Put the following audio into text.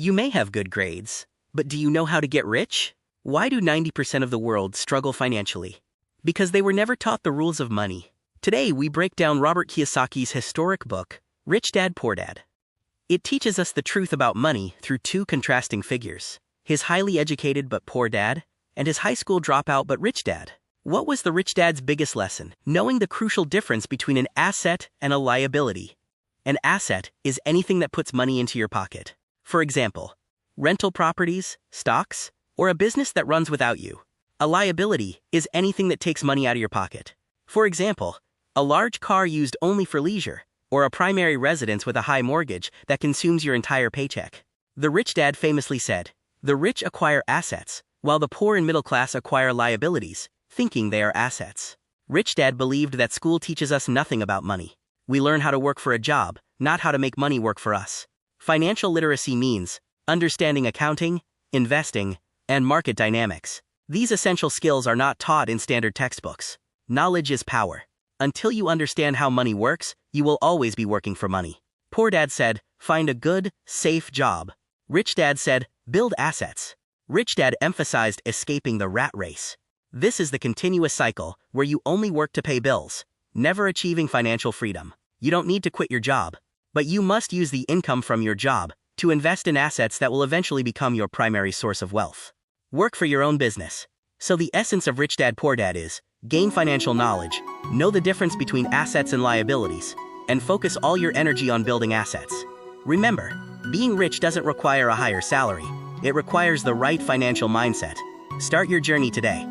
You may have good grades, but do you know how to get rich? Why do 90% of the world struggle financially? Because they were never taught the rules of money. Today we break down Robert Kiyosaki's historic book, Rich Dad Poor Dad. It teaches us the truth about money through two contrasting figures: his highly educated but poor dad, and his high school dropout but rich dad. What was the rich dad's biggest lesson? Knowing the crucial difference between an asset and a liability. An asset is anything that puts money into your pocket. For example, rental properties, stocks, or a business that runs without you. A liability is anything that takes money out of your pocket. For example, a large car used only for leisure, or a primary residence with a high mortgage that consumes your entire paycheck. The rich dad famously said, "The rich acquire assets, while the poor and middle class acquire liabilities, thinking they are assets." Rich dad believed that school teaches us nothing about money. We learn how to work for a job, not how to make money work for us. Financial literacy means understanding accounting, investing, and market dynamics. These essential skills are not taught in standard textbooks. Knowledge is power. Until you understand how money works, you will always be working for money. Poor dad said, "Find a good, safe job." Rich dad said, "Build assets." Rich dad emphasized escaping the rat race. This is the continuous cycle where you only work to pay bills, never achieving financial freedom. You don't need to quit your job, but you must use the income from your job to invest in assets that will eventually become your primary source of wealth. Work for your own business. So the essence of Rich Dad Poor Dad is, gain financial knowledge, know the difference between assets and liabilities, and focus all your energy on building assets. Remember, being rich doesn't require a higher salary. It requires the right financial mindset. Start your journey today.